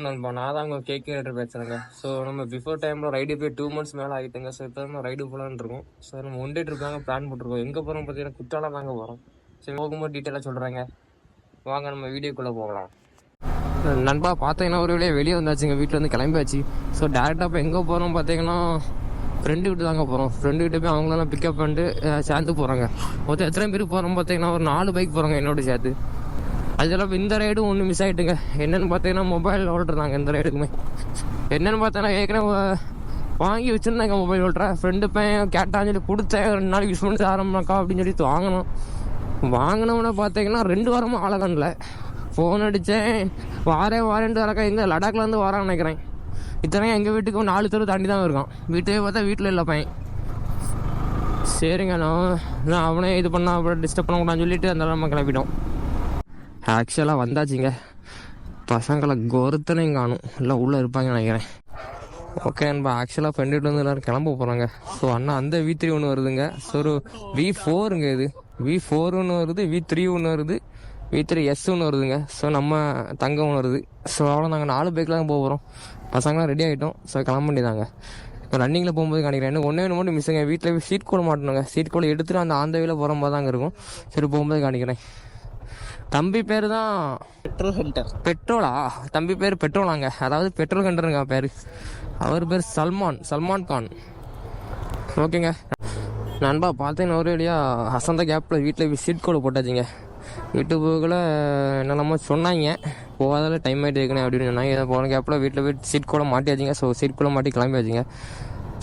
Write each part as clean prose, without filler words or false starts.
நண்பா, நான் தான் உங்கள் கேக் ரைடர் பேசுகிறேங்க. ஸோ நம்ம பிஃபோர் டைமில் ரைடு போய் 2 months மேலே ஆகிட்டுங்க. ஸோ இப்போ நம்ம ரைடு போகலான்னு இருக்கோம். ஸோ நம்ம ஒன் டே ட்ரிப்பாங்க பிளான் போட்டிருக்கோம். எங்கே போகிறோம் பார்த்தீங்கன்னா குற்றாலம் தாங்க போகிறோம். சரி, போகும்போது டீட்டெயிலாக சொல்கிறேங்க. வாங்க நம்ம வீடியோக்குள்ளே போகலாம். நண்பா, பார்த்தீங்கன்னா ஒரு வழியாக வெளியே வந்தாச்சுங்க. வீட்டில் வந்து கிளம்பியாச்சு. ஸோ டேரெக்டாக இப்போ எங்கே போகிறோம் பார்த்தீங்கன்னா ஃப்ரெண்டு வீட்டு தாங்க போகிறோம். ஃப்ரெண்டு வீட்டு போய் அவங்களெல்லாம் பிக்கப் பண்ணிட்டு சேர்ந்து போகிறாங்க. மொத்தம் எத்தனை பேர் போகிறோம் பார்த்தீங்கன்னா ஒரு 4 பைக் போகிறாங்க என்னோட சேர்த்து. அதெல்லாம் இந்த ரைடும் ஒன்று மிஸ் ஆகிட்டுங்க. என்னென்னு பார்த்தீங்கன்னா மொபைல் ஓட்டுறாங்க இந்த ரைடுக்குமே. என்னென்னு பார்த்தீங்கன்னா ஏற்கனவே வாங்கி வச்சுருந்தாங்க மொபைல் ஓட்டுறேன். ஃப்ரெண்டு பையன் கேட்டான்னு சொல்லி கொடுத்தேன். 2 நாள் யூஸ் பண்ணி ஆரம்பினாக்கா அப்படின்னு சொல்லி வாங்கினோம். வாங்கினோம்னா பார்த்தீங்கன்னா 2 வாரமாக ஆளகன்ல ஃபோன் அடித்தேன். வாரேன்ட்டு வரக்கா எங்கே லடாக்லேருந்து வரான்னு நினைக்கிறேன். இத்தனை எங்கள் வீட்டுக்கு 4 தெரு தாண்டி தான் இருக்கான். வீட்டே பார்த்தா வீட்டில் இல்லை பையன். சரிங்க, நான் அவனே இது பண்ணால் அப்புறம் டிஸ்டர்ப் பண்ணக்கூடாதுன்னு சொல்லிட்டு அந்த நம்ம கிளப்பிட்டோம். ஆக்சுவலாக வந்தாச்சுங்க. பசங்களை ஒருத்தனையும் காணும், எல்லாம் உள்ளே இருப்பாங்கன்னு நினைக்கிறேன். ஓகே நண்பா, ஆக்சுவலாக ஃப்ரெண்டுகிட்ட வந்து எல்லோரும் கிளம்ப போகிறாங்க. ஸோ அண்ணா அந்த V3 ஒன்று வருதுங்க. ஸோ ஒரு V4ங்க, இது V4 ஒன்று வருது, V3 ஒன்று வருது, V3S ஒன்று வருதுங்க. ஸோ நம்ம தங்கம் ஒன்று வருது. ஸோ அவ்வளோ நாங்கள் 4 பைக்கில் தான் போக போகிறோம். பசங்களாம் ரெடி ஆகிட்டோம். ஸோ கிளம்ப வேண்டியதாங்க. இப்போ ரன்னிங்கில் போகும்போது காணிக்கிறேன். எனக்கு ஒன்று மட்டும் மிஸ்ஸுங்க. வீட்டில் சீட் கோல் மாட்டணுங்க. சீட் கோல் எடுத்துகிட்டு அந்த ஆந்தவியில் போகும்போது தாங்க இருக்கும். சரி, போகும்போது காணிக்கிறேன். தம்பி பேர் தான் பெட்ரோல் ஹண்டர். பெட்ரோலா? தம்பி பேர் பெட்ரோலாங்க, அதாவது பெட்ரோல் ஹண்டருங்க பேர். அவர் பேர் சல்மான் கான். ஓகேங்க நண்பா, பார்த்தீங்கன்னா ஒரு வழியாக அசந்த கேப்பில் வீட்டில் சீட் கோல் போட்டாச்சுங்க. வீட்டு போகல என்னெல்லாமோ சொன்னாங்க, போகாதால டைம் ஆகிட்டு இருக்கணும் அப்படின்னு சொன்னாங்க. போன கேப்பில் வீட்டில் போய் சீட் கோலை மாட்டியாச்சுங்க. ஸோ சீட் கோலை மாட்டி கிளம்பியாச்சுங்க.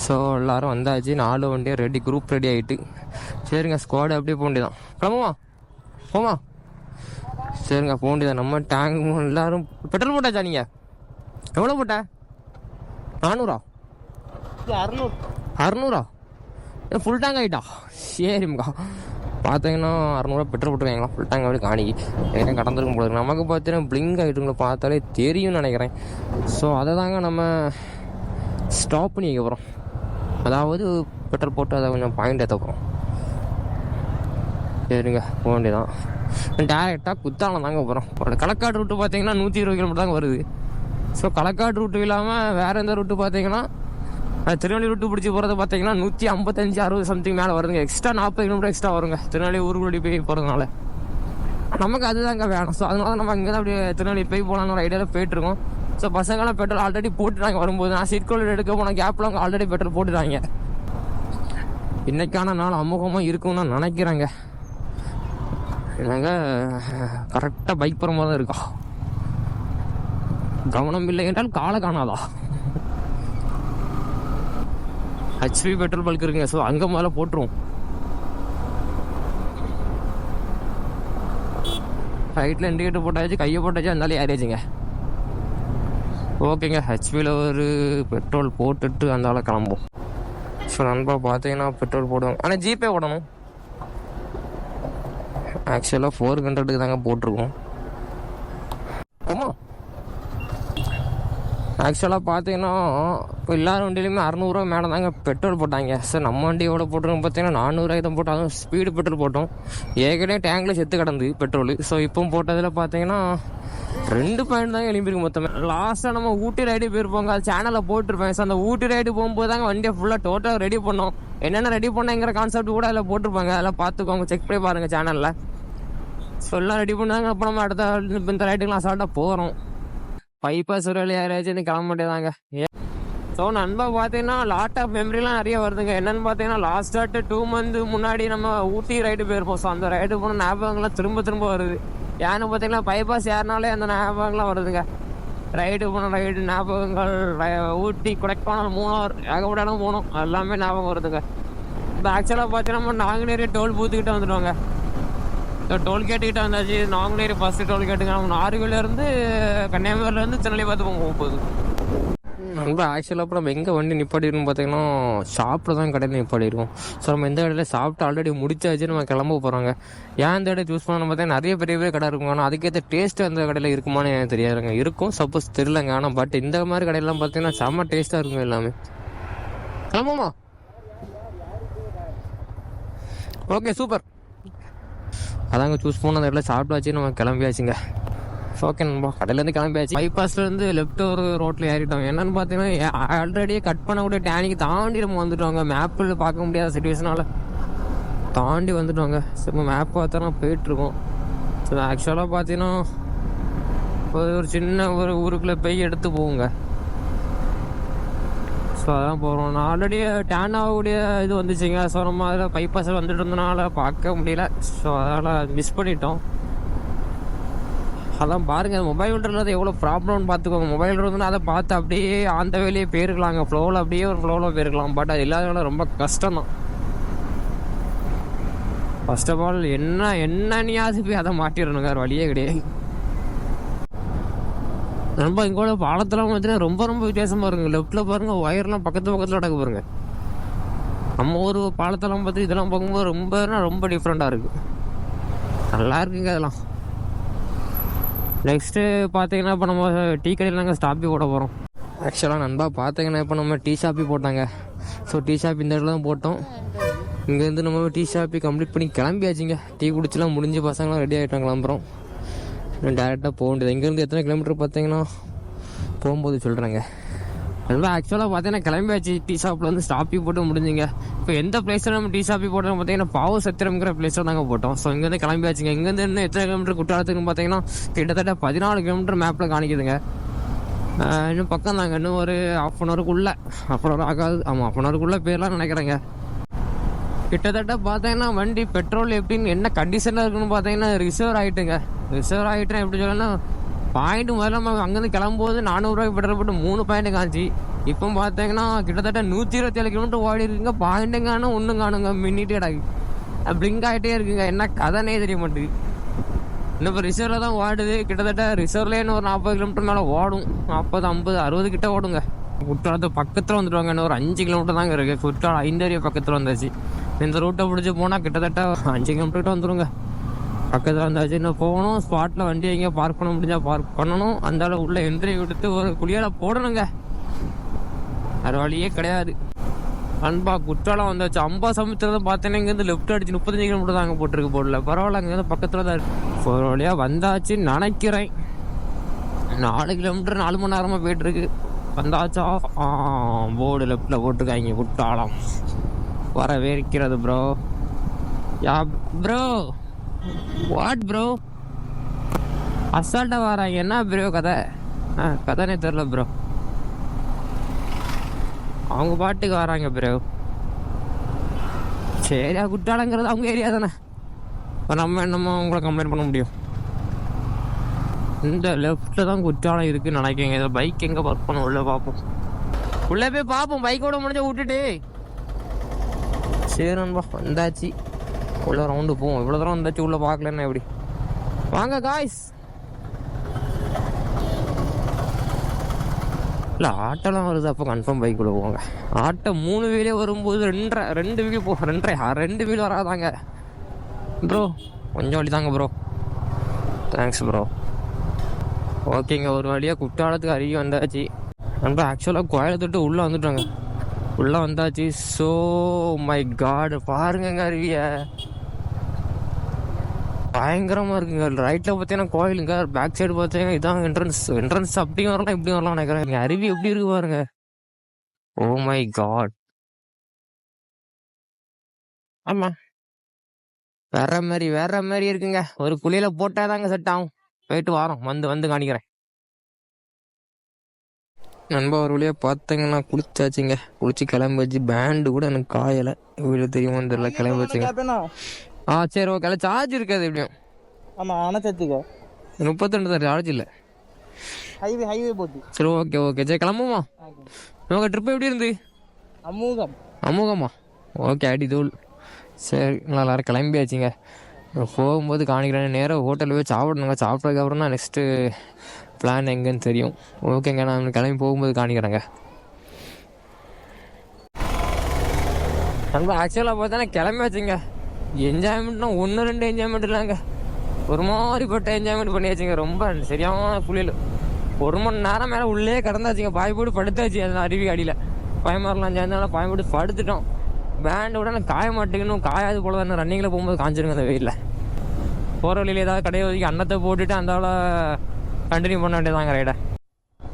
ஸோ எல்லோரும் வந்தாச்சு. 4 வண்டியும் ரெடி, குரூப் ரெடி ஆகிட்டு. சரிங்க, ஸ்குவாடு அப்படியே போக வேண்டியதான். கிளம்புமா போமா. சரிங்க, போக வேண்டியதான். நம்ம டேங்க் எல்லோரும் பெட்ரோல் போட்டாச்சா? நீங்கள் எவ்வளோ போட்ட? 400? 600? ஃபுல் டேங்க் ஆகிட்டா? சரிம்க்கா, பார்த்தீங்கன்னா 600 பெட்ரோல் போட்டுருக்காங்களா? ஃபுல் டேங்க் அப்படி காணிக்கு ஏன்னா கடந்திருக்கும் போது நமக்கு பார்த்தீங்கன்னா பிளிங்க் ஆகிட்டுங்களா பார்த்தாலே தெரியும்னு நினைக்கிறேன். ஸோ அதை தாங்க நம்ம ஸ்டாப் பண்ணி வைக்க போகிறோம். அதாவது பெட்ரோல் போட்டு அதை கொஞ்சம் பாயிண்ட் ஏற்ற போகிறோம். சரிங்க, போக வேண்டியதான். டேரெக்டாக குத்தாலம் தாங்க போகிறோம். களக்காடு ரூட்டு பார்த்தீங்கன்னா 120 கிலோமீட்டர் தாங்க வருது. ஸோ களக்காடு ரூட்டு இல்லாமல் வேறு எந்த ரூட்டு பார்த்தீங்கன்னா திருநெல்வேலி ரூட்டு பிடிச்சி போகிறது பார்த்தீங்கன்னா 155-60 சம்திங் மேலே வருதுங்க. எக்ஸ்ட்ரா 40 கிலோமீட்டர் எக்ஸ்ட்ரா வருங்க திருநெல்வேலி ஊருக்குள்ளே போய் போகிறதுனால. நமக்கு அதுதாங்க வேணும். ஸோ அதனால நம்ம இங்கே தான் அப்படியே திருநெல்வேலி போய் போகலான்னு ஒரு ஐடியாவில் போயிட்டுருக்கோம். ஸோ பசங்களாம் பெட்ரோல் ஆல்ரெடி போட்டுட்டாங்க. வரும்போது நான் சீட் கோல் எடுக்க போன கேப்பில் அவங்க ஆல்ரெடி பெட்ரோல் போட்டுட்டாங்க. இன்றைக்கான நாள் அமோகமாக இருக்கும்னு நான் நினைக்கிறேங்க. நாங்க கரெக்டாக பைக் போகிற மாதிரி தான் இருக்கா. கவனம் இல்லை என்றால் காலை காணாதா. HP பெட்ரோல் பல்க் இருக்குங்க. ஸோ அங்கே மேலே போட்டுருவோம். ரைட்டில் இண்டிகேட்டர் போட்டாச்சு, கையை போட்டாச்சு, அதனால ஏறியாச்சுங்க. ஓகேங்க, HPயில் ஒரு பெட்ரோல் போட்டுட்டு அந்த கிளம்புவோம். ஸோ நண்பா, பார்த்தீங்கன்னா பெட்ரோல் போடுவோம். ஆனால் ஜிபே போடணும். ஆக்சுவலாக 400க்கு தாங்க போட்டிருக்கோம். ஆமாம், ஆக்சுவலாக பார்த்தீங்கன்னா இப்போ எல்லாரும் வண்டியிலுமே 600 மேலே தாங்க பெட்ரோல் போட்டாங்க. சார் நம்ம வண்டி எவ்வளோ போட்டிருக்கோம் பார்த்தீங்கன்னா 400 தான் போட்டோம். அதுவும் ஸ்பீடு பெட்ரோல் போட்டோம். ஏற்கனவே டேங்கில் செத்து கிடந்து பெட்ரோல். ஸோ இப்போ போட்டதில் பார்த்தீங்கன்னா 2 பாயிண்ட் தாங்க எழுப்பியிருக்கு மொத்தமே. லாஸ்ட்டாக நம்ம ஊட்டி ரைடு போயிருப்போங்க, அது சேனலில் போட்டிருப்பேன். ஸோ அந்த ஊட்டி ரைடு போகும்போது தாங்க வண்டியை ஃபுல்லாக டோட்டலாக ரெடி பண்ணோம். என்னென்ன ரெடி பண்ணேங்கிற கான்செப்ட் கூட அதில் போட்டிருப்பாங்க. அதெல்லாம் பார்த்துக்கோங்க, செக் பண்ணி பாருங்கள் சேனலில். ஸோ எல்லாம் ரெடி பண்ணாங்க. அப்போ நம்ம அடுத்த இந்த ரைட்டுக்கெலாம் அசால்ட்டாக போகிறோம். பைபாஸ் ஒரு வழி யாராச்சும் கிளம்ப மாட்டேதாங்க. ஸோ நண்பா, பார்த்தீங்கன்னா லாட் ஆஃப் மெமரிலாம் நிறைய வருதுங்க. என்னென்னு பார்த்தீங்கன்னா லாஸ்ட்டாக 2 months முன்னாடி நம்ம ஊட்டி ரைடு போயிருப்போம். ஸோ அந்த ரைடு போன ஞாபகங்கள்லாம் திரும்ப வருது. ஏன்னு பார்த்தீங்கன்னா பைபாஸ் ஏறினாலே அந்த ஞாபகங்கள்லாம் வருதுங்க. ரைடு போன ரைடு ஞாபகங்கள், ஊட்டி, கொடைக்கானல், மூணார், ஏகப்பட்ட இடம் போனோம். எல்லாமே ஞாபகம் வருதுங்க. இப்போ ஆக்சுவலாக பார்த்தீங்கன்னா நம்ம நாங்குநேரி டோல் பூத்துக்கிட்ட வந்துடுவாங்க. ஸோ டோல்கேட்டுக்கிட்ட வந்தாச்சு. நாங்குநேரி ஃபஸ்ட்டு டோல்கேட்டுங்க. நம்ம நாகர்கோவிலேருந்து கன்னியாகுமரியிலேருந்து திருநெல்வேலி பார்த்து போகும்போது ரொம்ப ஆக்சுவலாக இப்போ நம்ம எங்கே வண்டி நிப்பாட்டிருக்கோம் பார்த்தீங்கன்னா ஷாப்பில் தான் கடையில் நிப்பாட்டிருக்கோம். ஸோ நம்ம எந்த கடையில் சாப்பிட்டு ஆல்ரெடி முடிச்சாச்சு, நம்ம கிளம்ப போகிறாங்க. ஏன் இந்த கடை சூஸ் பண்ணணும் பார்த்தீங்கன்னா நிறைய பெரிய கடை இருக்கும். ஆனால் அதுக்கேற்ற டேஸ்ட்டு அந்த கடையில் இருக்குமான்னு எனக்கு தெரியாதுங்க. இருக்கும், சப்போஸ் தெரியலங்க. ஆனால் பட் இந்த மாதிரி கடையெல்லாம் பார்த்தீங்கன்னா செம்ம டேஸ்ட்டாக இருக்கும் எல்லாமே. கிளம்புமா? Okay, super. அதாங்க சூஸ் பண்ண அந்த இடத்துல சாப்பிட்டு வச்சு நம்ம கிளம்பியாச்சுங்க. ஓகே நண்பா, கடையிலேருந்து கிளம்பியாச்சு. பைபாஸ்லேருந்து லெஃப்ட் ஒரு ரோட்டில் ஏறிட்டோம். என்னென்னு பார்த்தீங்கன்னா ஆல்ரெடியே கட் பண்ணக்கூடிய டேனிக்கு தாண்டி நம்ம வந்துட்டோங்க. மேப்பில் பார்க்க முடியாத சுச்சுவேஷனால் தாண்டி வந்துட்டோங்க. சரி மேப் பார்த்தா போயிட்டுருக்கோம். ஸோ ஆக்சுவலாக பார்த்தீங்கன்னா ஒரு சின்ன ஒரு ஊருக்குள்ளே போய் எடுத்து போவோங்க. ஸோ அதான் போகிறோம். நான் ஆல்ரெடி டேன் ஆகக்கூடிய இது வந்துச்சுங்க. ஸோ நம்ம அதில் பைபாஸில் வந்துட்டு இருந்தனால பார்க்க முடியல. ஸோ அதனால் மிஸ் பண்ணிட்டோம். அதான் பாருங்கள், மொபைல் விட்டுறது எவ்வளோ ப்ராப்ளம்னு பார்த்துக்கோங்க. மொபைல் இருந்ததுன்னா அதை பார்த்து அப்படியே அந்த வேலையே போயிருக்கலாங்க. ஃப்ளோவில் அப்படியே ஒரு ஃப்ளோவில் போயிருக்கலாம். பட் அது இல்லாதனால ரொம்ப கஷ்டம் தான். ஃபர்ஸ்ட் ஆஃப் ஆல் என்னன்னையாவது போய் அதை மாட்டிடணுங்க, வேறு வழியே கிடையாது. ரொம்ப இங்கோட பாலத்தெல்லாம் பார்த்தீங்கன்னா ரொம்ப வித்தியாசமாக இருக்குங்க. லெஃப்ட்டில் பாருங்கள் ஒயர்லாம் பக்கத்தில் நடக்க பாருங்க. நம்ம ஒரு பாலத்தெல்லாம் பார்த்து இதெல்லாம் பார்க்கும்போது ரொம்ப டிஃப்ரெண்ட்டாக இருக்குது. நல்லா இருக்குங்க அதெல்லாம். நெக்ஸ்ட்டு பார்த்தீங்கன்னா இப்போ நம்ம டீ கடையில் நாங்கள் ஸ்டாப்பி போட போகிறோம். ஆக்சுவலாக நண்பா பார்த்தீங்கன்னா இப்போ நம்ம டீ ஷாப்பி போட்டாங்க. ஸோ டீ ஷாப் இந்த இடத்துல தான் போட்டோம். இங்கேருந்து நம்ம டீ ஷாப்பி கம்ப்ளீட் பண்ணி கிளம்பியாச்சுங்க. டீ குடிச்செலாம் முடிஞ்சு பசங்களாம் ரெடி ஆகிட்டாங்க. கிளம்புறோம். டேரெக்டாக போக வேண்டியது. இங்கேருந்து எத்தனை கிலோமீட்டர் பார்த்தீங்கன்னா போகும்போது சொல்கிறேங்க. அதனால் ஆக்சுவலாக பார்த்தீங்கன்னா கிளம்பியாச்சு. டீ ஷாப்பில் வந்து ஸ்டாப்பி போட்டு முடிஞ்சுங்க. இப்போ எந்த பிளேஸில் நம்ம டீ ஷாப்பி போட்டோம் பார்த்தீங்கன்னா பாவு சத்திரம்ங்கிற பிளேஸில் தாங்க போட்டோம். ஸோ இங்கேருந்து கிளம்பியாச்சுங்க. இங்கேருந்து இன்னும் எத்தனை கிலோமீட்டர் குற்றாலத்துக்குன்னு பார்த்தீங்கன்னா கிட்டத்தட்ட 14 கிலோமீட்டர் மேப்பில் காணிக்குதுங்க. இன்னும் பக்கம் தாங்க. இன்னும் ஒரு ½ அன் ஹவர் ஆகாது. ஆமாம், ½ அன் ஹவருக்குள்ளே போயிடலாம்னு நினைக்கிறேங்க. கிட்டத்தட்ட பார்த்தீங்கன்னா வண்டி பெட்ரோல் எப்படின்னு என்ன கண்டிஷனில் இருக்குன்னு பார்த்தீங்கன்னா ரிசர்வ் ஆகிட்டுங்க. ரிசர்வ் ஆகிட்டேன் எப்படி சொல்லணும்னா பாயிண்ட் முதல்ல நம்ம அங்கேருந்து கிளம்பும்போது 400 ரூபாய்க்கு பெட்ரோல் போட்டு 3 பாயிண்ட் காஞ்சி. இப்போ பார்த்தீங்கன்னா கிட்டத்தட்ட 127 கிலோமீட்டர் ஓடி இருக்குங்க. பாயிண்ட்டுங்கானு ஒன்றும் காணுங்க. மின்னிட்டே பிளிங்க் ஆகிட்டே இருக்குங்க. என்ன கதைனே தெரிய மாட்டேங்குது. இன்னும் இப்போ ரிசர்வில் தான் ஓடுது. கிட்டத்தட்ட ரிசர்வ்லேயே இன்னும் ஒரு 40 கிலோமீட்டர் மேலே ஓடும். 40, 50, 60 கிட்ட ஓடுங்க. குற்றாலத்து பக்கத்தில் வந்துடுவாங்க. இன்னும் ஒரு 5 கிலோமீட்டர் தாங்க இருக்குது. குற்றாலம் 5 ஏரியா பக்கத்தில் வந்தாச்சு. இந்த ரூட்டை பிடிச்சி போனால் கிட்டத்தட்ட 5 கிலோமீட்டர் வந்துடுங்க. பக்கத்தில் வந்தாச்சு. இன்னும் போகணும். ஸ்பாட்டில் வண்டி எங்கேயா பார்க் பண்ண முடிஞ்சால் பார்க் பண்ணணும். அந்த அளவு உள்ள என்ட்ரி விடுத்து ஒரு குளியால போடணுங்க. அது வழியே கிடையாது. அன்பா குற்றாலம் வந்தாச்சு. அம்பா சமுத்திரம் பார்த்தீங்கன்னா இங்கேருந்து லெஃப்ட் அடிச்சு 35 கிலோமீட்டர் தாங்க போட்டிருக்கு போடல. பரவாயில்ல, அங்கேருந்து பக்கத்தில் தான் இருக்கு. ஒரு வழியாக வந்தாச்சுன்னு நினைக்கிறேன். 4 கிலோமீட்டர் 4 மணி நேரமாக போயிட்டுருக்கு. வந்தாச்சா? போர்டு லெஃப்டில் போட்டிருக்காங்க குற்றாலம் வரவேற்கிறது bro. Yeah bro, what bro? அசால்ட்டாக வராங்க. என்ன ப்ரோ கதை? கதைனே தெரில ப்ரோ. அவங்க பாட்டுக்கு வராங்க ப்ரோ. சரியா, குற்றாலங்கிறது அவங்க ஏரியா தானே. இப்போ நம்ம என்னமோ அவங்கள கம்ப்ளைண்ட் பண்ண முடியும். இந்த லெஃப்ட்டில் தான் குற்றாலம் இருக்குதுன்னு நினைக்கிறேங்க. இதை பைக் எங்கே பார்க் பண்ண உள்ளே பார்ப்போம். உள்ளே போய் பார்ப்போம். பைக்கோட முடிஞ்ச விட்டுட்டு சரி நண்பா வந்தாச்சு. உள்ள ரவுண்டு போவோம். இவ்வளோ தூரம் வந்தாச்சு. உள்ளே பார்க்கலன்னா எப்படி? வாங்க காய்ஸ். இல்லை ஆட்டோலாம் வருது. அப்போ கன்ஃபார்ம் பைக்குள்ளே போவாங்க. ஆட்டோ 3 வீலே வரும்போது 2 வீல் 2 வீல் வராதாங்க ப்ரோ. கொஞ்சம் வழி தாங்க ப்ரோ. Thanks bro. ஓகேங்க, ஒரு வழியாக குற்றாலத்துக்கு அருகே வந்தாச்சு. நண்பா ஆக்சுவலாக கோயிலத்தொட்டு உள்ளே வந்துட்டோங்க. உள்ளே வந்தாச்சு. ஸோ மை காட், பாருங்க அருவிய பயங்கரமாக இருக்குங்க. ரைட்டில் பார்த்தீங்கன்னா கோயிலுங்க, பேக் சைடு பார்த்தீங்கன்னா இதான் என்ட்ரன்ஸ் அப்படியும் வரலாம் இப்படியும் வரலாம் நினைக்கிறேன். இங்கே அருவி எப்படி இருக்கு பாருங்க. Oh my God. ஆமாம், வேற மாதிரி இருக்குங்க. ஒரு குளியில போட்டால் தாங்க செட் ஆகும். போயிட்டு வரோம். வந்து காணிக்கிறேன். நண்பா ஒரு வழியாக பார்த்தீங்கன்னா குளிச்சாச்சுங்க. குளிச்சு கிளம்பி வச்சு பேண்டு கூட எனக்கு காயலை. வீடு தெரியுமா தெரியல. கிளம்பி வச்சுங்க. சரி ஓகே. அதில் சார்ஜ் இருக்காது எப்படியும். ஆமாம், ஆனால் சேர்த்துக்கோ. 32 தான் சார்ஜ் இல்லை. ஹைவே போட்டு. சரி ஓகே. சரி கிளம்புமா? உங்கள் ட்ரிப் எப்படி இருந்து? அமோகமா? ஓகே, அடி தூள். சரி எல்லாரும் கிளம்பியாச்சுங்க. போகும்போது காணிக்கிறேன். நேராக ஹோட்டலில் போய் சாப்பிடணுங்க. சாப்பிட்டதுக்கப்புறம் தான் நெக்ஸ்ட்டு பிளான் எங்கேன்னு தெரியும். ஓகேங்க, நான் கிளம்பி போகும்போது காணிக்கிறேங்க. நம்ம ஆக்சுவலாக பார்த்தோன்னா கிளம்பி வச்சுங்க. என்ஜாய்மெண்ட்னா 1-2 என்ஜாய்மெண்ட் இல்லைங்க. ஒரு மாதிரிப்பட்ட என்ஜாய்மெண்ட் பண்ணியாச்சுங்க. ரொம்ப சரியான புள்ளியில் 1 மணி நேரம் மேலே உள்ளே கிடந்தாச்சுங்க. பாய் போட்டு படுத்தாச்சு. அந்த அருவி அடியில் பயமாரெலாம் சேர்ந்தால பாய் போட்டு படுத்துட்டோம். பேண்டை விட நான் காய மாட்டேங்கணும். காயாது போல தான் ரன்னிங்கில் போகும்போது காஞ்சிருங்க அந்த வெயிலில். போகிற வழியில் ஏதாவது கடையை ஒதுக்கி அன்னத்தை போட்டுட்டு அந்த கண்டினியூ பண்ண வேண்டியதாங்க ரைடை.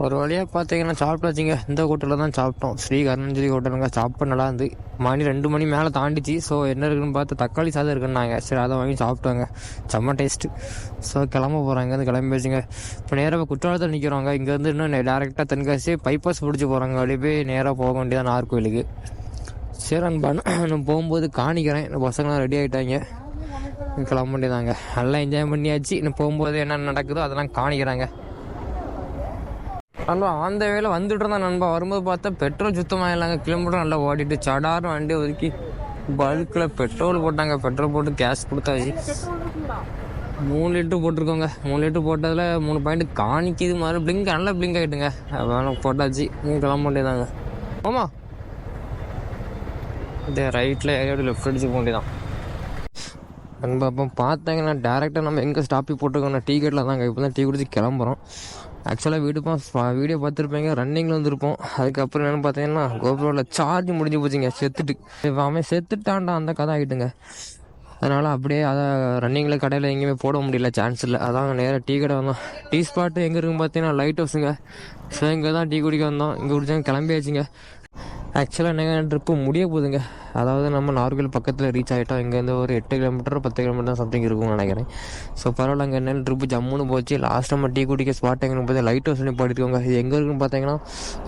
ஒரு வழியாக பார்த்தீங்கன்னா சாப்பிட்டாச்சுங்க. இந்த ஹோட்டலில் தான் சாப்பிட்டோம், ஸ்ரீ கருணாஞ்சலி ஹோட்டலுங்க. சாப்பிட்டு நல்லா இருந்து மணி 2 மணி மேலே தாண்டிச்சு. ஸோ என்ன இருக்குன்னு பார்த்து தக்காளி சாதம் இருக்குன்னாங்க. சரி அதை வாங்கி சாப்பிட்டாங்க, செம்ம டேஸ்ட்டு. ஸோ கிளம்ப போகிறாங்க, இங்கேருந்து கிளம்பி வச்சுங்க. இப்போ நேராக குற்றாலத்தில் நிற்கிறோங்க. இங்கேருந்து இன்னும் டேரெக்டாக தென்காசி பைபாஸ் பிடிச்சி போகிறாங்க. வெளியே போய் நேராக போக வேண்டியதான் நாகர்கோவிலுக்கு. சரி நான் போகும்போது காணிக்கிறேன். இந்த பசங்களாம் ரெடி ஆகிட்டாங்க, கிளம்ப வேண்டியதாங்க. நல்லா என்ஜாய் பண்ணியாச்சு. இன்னும் போகும்போது என்ன நடக்குதோ அதெல்லாம் காணிக்கிறாங்க. நண்பா அந்த வேலை வந்துட்டு இருந்தான் நண்பா. வரும்போது பார்த்தா பெட்ரோல் சுத்தமாக இல்லைங்க. கிலோமீட்டர் நல்லா ஓடிட்டு சடாரம் வண்டி ஒதுக்கி பல்கில் பெட்ரோல் போட்டாங்க. பெட்ரோல் போட்டு கேஸ் கொடுத்தாச்சு. 3 லிட்டர் போட்டிருக்கோங்க. 3 லிட்டர் போட்டதில் 3 பாயிண்ட் காணிக்குது. மாதிரி பிளிங்க் நல்லா பிளிங்க் ஆகிட்டுங்க. வேணும் போட்டாச்சு, கிளம்ப வேண்டியதாங்க. ஆமாம் இதே ரைட்டில் ஏரியோட லெஃப்ட் அடிச்சு போக வேண்டியதான் நண்பா. அப்போ பார்த்தீங்கன்னா டேரெக்டாக நம்ம எங்கே ஸ்டாப்பி போட்டிருக்கோம், டீ கேட்டில் தாங்க. இப்போ தான் டீ குடிச்சு கிளம்புறோம். ஆக்சுவலாக வீடியோ பார்த்துருப்பீங்க, ரன்னிங்கில் வந்துருப்போம். அதுக்கப்புறம் என்னென்னு பார்த்தீங்கன்னா கோப்ரோவில் சார்ஜ் முடிஞ்சு போச்சுங்க. செத்துட்டு இப்போ அவன் செத்துட்டான்டா அந்த கதை ஆகிட்டுங்க. அதனால் அப்படியே அதை ரன்னிங்கில் கடையில் எங்கேயுமே போட முடியல, சான்ஸ் இல்லை. அதான் நேராக டீ கடை வந்தோம். டீ ஸ்பாட்டு எங்கே இருக்குன்னு பார்த்தீங்கன்னா லைட் ஹவுஸுங்க. ஸோ இங்கே தான் டீ குடிக்க வந்தோம். இங்கே குடிச்சாங்க கிளம்பியாச்சுங்க. ஆக்சுவலாக என்னங்க ட்ரிப்பு முடிய போகுதுங்க. அதாவது நம்ம நார்கல் பக்கத்தில் ரீச் ஆகிட்டோம். இங்கேருந்து ஒரு 8 கிலோமீட்டர் 10 கிலோமீட்டர் தான் சம்திங் இருக்கும்னு நினைக்கிறேன். ஸோ பரவாயில்ல, அங்கே என்னென்ன ட்ரிப்பு ஜம்முன்னு போச்சு. லாஸ்ட் நம்ம டீ குடிக்க ஸ்பாட் எங்கன்னு பார்த்து லைட் ஹவுஸ் போயிட்டுருக்கோங்க. இது எங்கே இருக்குன்னு பார்த்தீங்கன்னா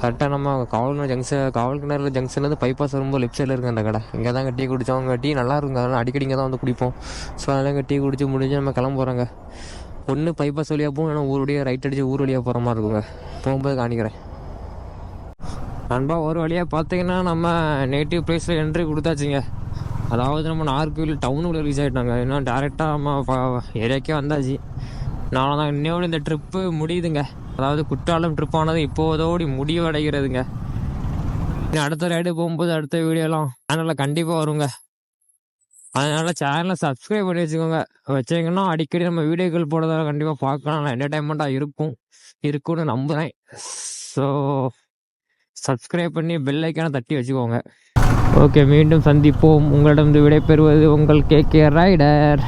கரெக்டாக நம்ம காவல்கிணறு ஜங்ஷன்லேருந்து பைபாஸ் வரும்போது லெஃப்ட் சைடில் இருக்குது அந்த கடை. இங்கே தாங்க டீ குடித்தோம். அங்கே டீ நல்லா இருக்குங்க, அதனால் அடிக்கடி இங்கே தான் வந்து குடிப்போம். ஸோ அதனால் இங்கே டீ குடிச்சு முடிஞ்சு நம்ம கிளம்புறோங்க. ஒன்று பைபாஸ் வழியாக போகும், ஏன்னா ஊர் வழியாக ரைட் அடித்து ஊர் வழியாக போகிற மாதிரி இருக்குங்க. போகும்போது காணிக்கிறேன் நண்பா. ஒரு வழியாக பார்த்தீங்கன்னா நம்ம நேட்டிவ் பிளேஸில் என்ட்ரி கொடுத்தாச்சுங்க. அதாவது நம்ம நாகர்கோவில் டவுனுக்குள்ளே ரீச் ஆகிட்டாங்க. இன்னும் டேரெக்டாக நம்ம ஏரியாக்கே வந்தாச்சு. நான் தான் இன்னோடு இந்த ட்ரிப்பு முடியுதுங்க. அதாவது குற்றாலம் ட்ரிப் ஆனது இப்போதோடு முடிவடைகிறதுங்க. அடுத்த ரைடு போகும்போது அடுத்த வீடியோலாம் சேனலில் கண்டிப்பாக வருங்க. அதனால் சேனலை சப்ஸ்கிரைப் பண்ணி வச்சுக்கோங்க. அடிக்கடி நம்ம வீடியோக்கள் போடுறதால கண்டிப்பாக பார்க்கலாம். என்டர்டைன்மெண்ட்டாக இருக்கும்னு நம்புகிறேன். ஸோ சப்ஸ்கிரைப் பண்ணி பெல் ஐக்கானை தட்டி வச்சுக்கோங்க. ஓகே, மீண்டும் சந்திப்போம். உங்களிடம் விடைபெறுவது உங்கள் KK ரைடர்.